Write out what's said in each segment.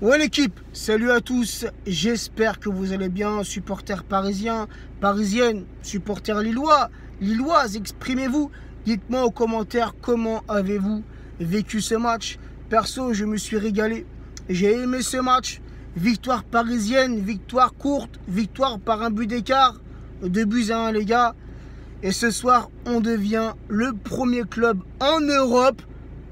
Ouais l'équipe, salut à tous, j'espère que vous allez bien, supporters parisiens, parisiennes, supporters lillois, lilloises, exprimez-vous, dites-moi aux commentaires comment avez-vous vécu ce match. Perso, je me suis régalé, j'ai aimé ce match, victoire parisienne, victoire courte, victoire par un but d'écart, 2-1 les gars. Et ce soir, on devient le premier club en Europe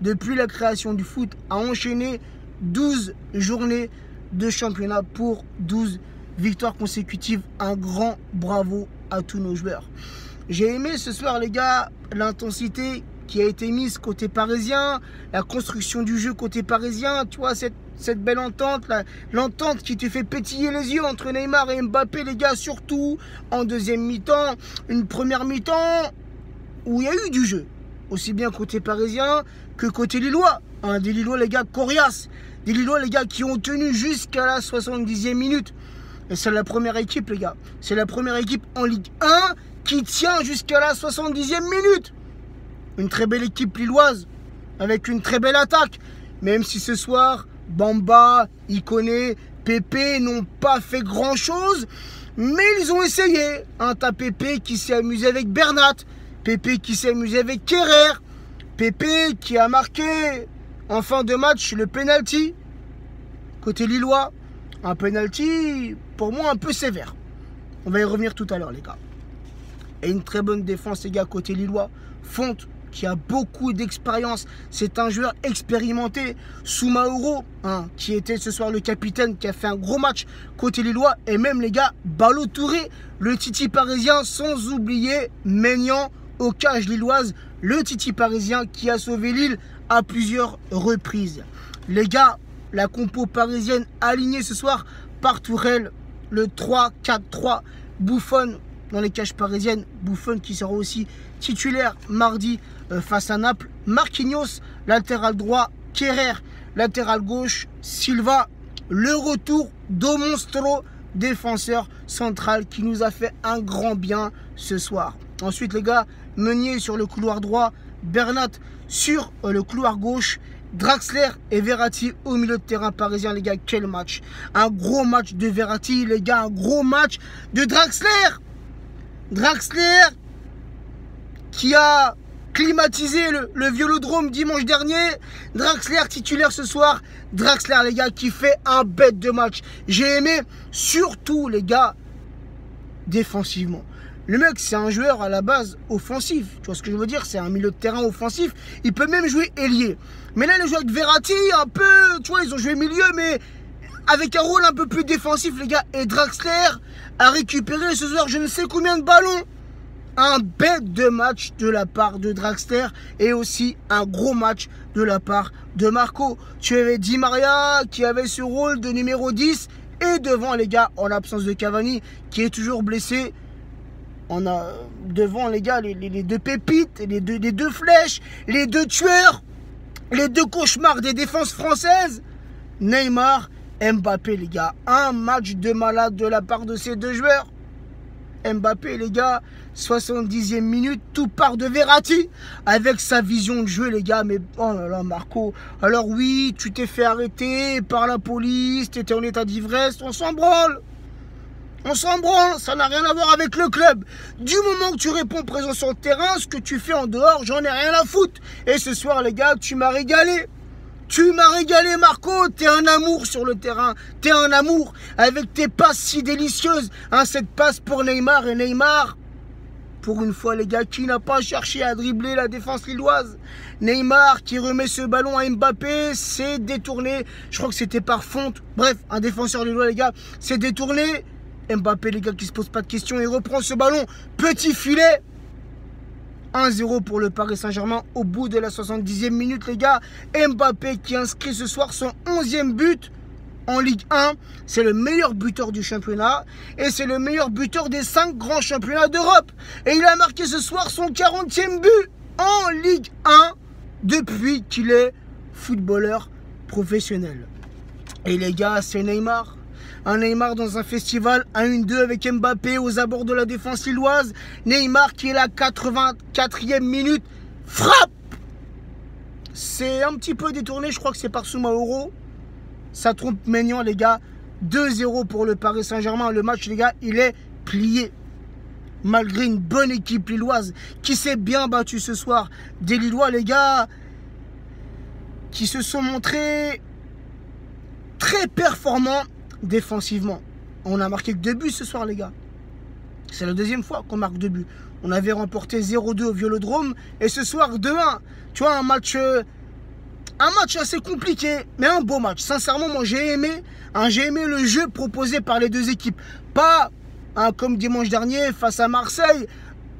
depuis la création du foot à enchaîner 12 journées de championnat pour 12 victoires consécutives. Un grand bravo à tous nos joueurs. J'ai aimé ce soir les gars l'intensité qui a été mise côté parisien, la construction du jeu côté parisien, tu vois cette belle entente, l'entente qui te fait pétiller les yeux entre Neymar et Mbappé les gars, surtout en deuxième mi-temps, une première mi-temps où il y a eu du jeu, aussi bien côté parisien que côté lillois. Des Lillois les gars coriaces, des Lillois les gars qui ont tenu jusqu'à la 70e minute. Et c'est la première équipe les gars, c'est la première équipe en Ligue 1 qui tient jusqu'à la 70e minute. Une très belle équipe lilloise avec une très belle attaque, même si ce soir Bamba, Ikoné, Pépé n'ont pas fait grand chose, mais ils ont essayé. T'as Pépé qui s'est amusé avec Bernat, Pépé qui s'est amusé avec Kerrer, Pépé qui a marqué en fin de match le penalty côté lillois. Un penalty pour moi un peu sévère. On va y revenir tout à l'heure les gars. Et une très bonne défense les gars côté lillois. Fonte qui a beaucoup d'expérience, c'est un joueur expérimenté. Soumaoro, qui était ce soir le capitaine, qui a fait un gros match côté lillois. Et même les gars, Ballo-Touré, le Titi parisien, sans oublier Maignan aux cages lilloises, le Titi parisien qui a sauvé Lille à plusieurs reprises. Les gars, la compo parisienne alignée ce soir par Tourelle, le 3-4-3, Buffon dans les cages parisiennes, Buffon qui sera aussi titulaire mardi face à Naples, Marquinhos, latéral droit, Kerrer, latéral gauche, Silva, le retour d'Omonstro, défenseur central qui nous a fait un grand bien ce soir. Ensuite les gars, Meunier sur le couloir droit, Bernat sur le couloir gauche, Draxler et Verratti au milieu de terrain parisien les gars. Quel match! Un gros match de Verratti les gars, un gros match de Draxler. Draxler qui a climatisé le Vélodrome dimanche dernier. Draxler titulaire ce soir. Draxler les gars qui fait un bête de match. J'ai aimé surtout les gars défensivement. Le mec c'est un joueur à la base offensif. Tu vois ce que je veux dire? C'est un milieu de terrain offensif. Il peut même jouer ailier. Mais là le joueur de Verratti un peu, tu vois, ils ont joué milieu mais avec un rôle un peu plus défensif les gars. Et Draxler a récupéré ce soir je ne sais combien de ballons. Un bête de match de la part de Draxler et aussi un gros match de la part de Marco. Tu avais Di Maria qui avait ce rôle de numéro 10 et devant les gars en l'absence de Cavani qui est toujours blessé. On a devant les gars les deux pépites, les deux flèches, les deux tueurs, les deux cauchemars des défenses françaises. Neymar, Mbappé les gars. Un match de malade de la part de ces deux joueurs. Mbappé les gars, 70e minute, tout part de Verratti avec sa vision de jeu les gars. Mais oh là là Marco, alors oui tu t'es fait arrêter par la police, tu étais en état d'ivresse, on s'en branle. On s'en branle, ça n'a rien à voir avec le club. Du moment que tu réponds présent sur le terrain, ce que tu fais en dehors, j'en ai rien à foutre. Et ce soir les gars, tu m'as régalé. Tu m'as régalé Marco, t'es un amour sur le terrain, t'es un amour avec tes passes si délicieuses. Cette passe pour Neymar et Neymar, pour une fois les gars, qui n'a pas cherché à dribbler la défense lilloise. Neymar qui remet ce ballon à Mbappé, c'est détourné, je crois que c'était par Fonte. Bref, un défenseur lillois les gars, c'est détourné. Mbappé les gars qui se pose pas de questions, il reprend ce ballon, petit filet. 1-0 pour le Paris Saint-Germain au bout de la 70e minute les gars. Mbappé qui inscrit ce soir son 11e but en Ligue 1. C'est le meilleur buteur du championnat et c'est le meilleur buteur des 5 grands championnats d'Europe. Et il a marqué ce soir son 40e but en Ligue 1 depuis qu'il est footballeur professionnel. Et les gars, c'est Neymar. Un Neymar dans un festival 1-1-2 avec Mbappé aux abords de la défense lilloise. Neymar qui est la 84e minute. Frappe! C'est un petit peu détourné, je crois que c'est par Soumaoro. ça trompe Maignan, les gars. 2-0 pour le Paris Saint-Germain. Le match, les gars, il est plié. Malgré une bonne équipe lilloise qui s'est bien battue ce soir. Des Lillois, les gars, qui se sont montrés très performants défensivement. On a marqué que 2 buts ce soir, les gars. C'est la deuxième fois qu'on marque 2 buts. On avait remporté 0-2 au Vélodrome. Et ce soir, 2-1. Tu vois, un match assez compliqué, mais un beau match. Sincèrement, moi, j'ai aimé le jeu proposé par les deux équipes. Pas comme dimanche dernier face à Marseille,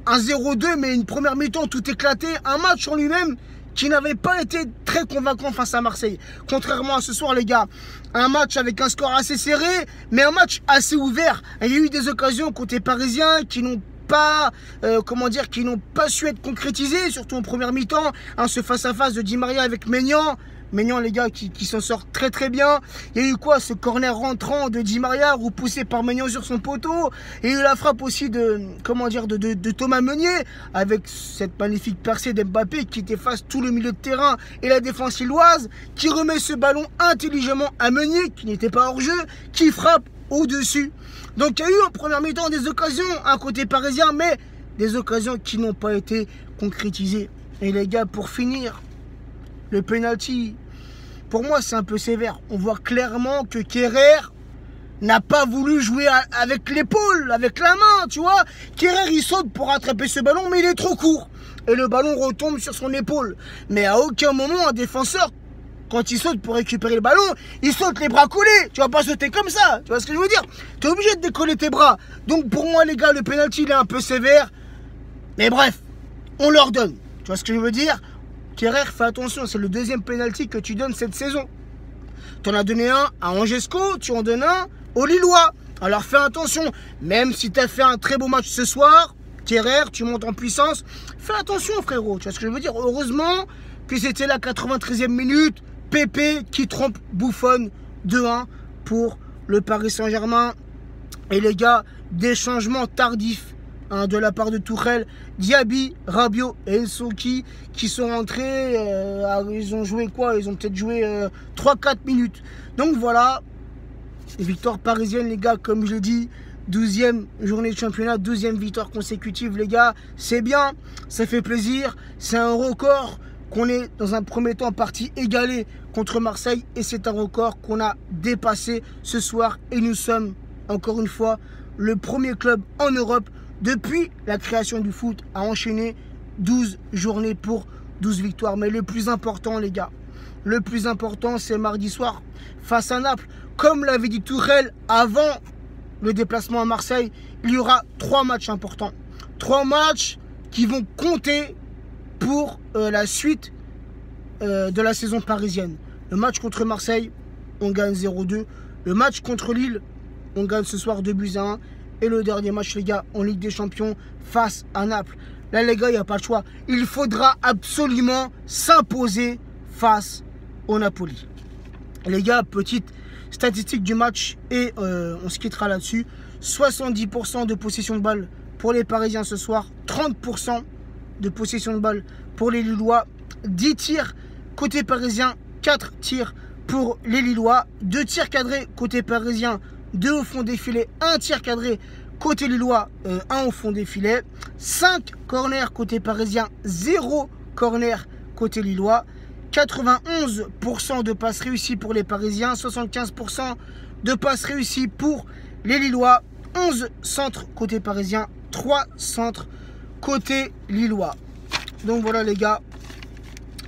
un 0-2, mais une première mi-temps tout éclaté. Un match en lui-même qui n'avait pas été très convaincant face à Marseille. Contrairement à ce soir, les gars, un match avec un score assez serré, mais un match assez ouvert. Il y a eu des occasions côté parisien qui n'ont pas, qui n'ont pas su être concrétisées, surtout en première mi-temps. Ce face-à-face de Di Maria avec Maignan. Maignan, les gars, qui s'en sort très très bien. Il y a eu quoi, ce corner rentrant de Di Maria, repoussé par Maignan sur son poteau. Et il y a eu la frappe aussi de Thomas Meunier, avec cette magnifique percée d'Mbappé qui efface tout le milieu de terrain et la défense lilloise, qui remet ce ballon intelligemment à Meunier, qui n'était pas hors jeu, qui frappe au-dessus. Donc il y a eu en première mi-temps des occasions, un côté parisien, mais des occasions qui n'ont pas été concrétisées. Et les gars, pour finir, le penalty, pour moi, c'est un peu sévère. On voit clairement que Kerrer n'a pas voulu jouer avec l'épaule, avec la main, tu vois. Kerrer, il saute pour attraper ce ballon, mais il est trop court. Et le ballon retombe sur son épaule. Mais à aucun moment, un défenseur, quand il saute pour récupérer le ballon, il saute les bras collés. Tu vas pas sauter comme ça. Tu vois ce que je veux dire? Tu es obligé de décoller tes bras. Donc pour moi, les gars, le penalty, il est un peu sévère. Mais bref, on leur donne. Tu vois ce que je veux dire? Kerrer, fais attention, c'est le deuxième penalty que tu donnes cette saison. Tu en as donné un à Angesco, tu en donnes un aux Lillois. Alors fais attention, même si tu as fait un très beau match ce soir, Kerrer, tu montes en puissance. Fais attention, frérot, tu vois ce que je veux dire? Heureusement que c'était la 93e minute, Pépé qui trompe Buffon, 2-1 pour le Paris Saint-Germain. Et les gars, des changements tardifs de la part de Tuchel. Diaby, Rabiot et Nsonki qui sont rentrés, ils ont joué quoi? Ils ont peut-être joué 3-4 minutes. Donc voilà, victoire parisienne, les gars, comme je l'ai dit, 12e journée de championnat, 12e victoire consécutive, les gars, c'est bien, ça fait plaisir, c'est un record qu'on est dans un premier temps parti égalé contre Marseille et c'est un record qu'on a dépassé ce soir et nous sommes, encore une fois, le premier club en Europe depuis la création du foot à enchaîner 12 journées pour 12 victoires. Mais le plus important, les gars, le plus important, c'est mardi soir face à Naples. Comme l'avait dit Tuchel avant le déplacement à Marseille, il y aura 3 matchs importants. 3 matchs qui vont compter pour la suite de la saison parisienne. Le match contre Marseille, on gagne 0-2. Le match contre Lille, on gagne ce soir 2-1. Et le dernier match, les gars, en Ligue des Champions face à Naples. Là, les gars, il n'y a pas de choix. Il faudra absolument s'imposer face au Napoli. Les gars, petite statistique du match et on se quittera là-dessus. 70% de possession de balle pour les Parisiens ce soir. 30% de possession de balle pour les Lillois. 10 tirs côté parisien, 4 tirs pour les Lillois. 2 tirs cadrés côté parisien, 2 au fond des filets, 1 tir cadré côté Lillois, 1 au fond des filets. 5 corners côté parisien, 0 corner côté Lillois. 91% de passes réussies pour les Parisiens, 75% de passes réussies pour les Lillois. 11 centres côté parisien, 3 centres côté Lillois. Donc voilà les gars,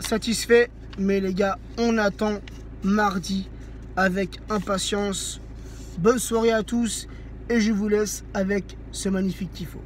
satisfait. Mais les gars, on attend mardi avec impatience. Bonne soirée à tous et je vous laisse avec ce magnifique tifo.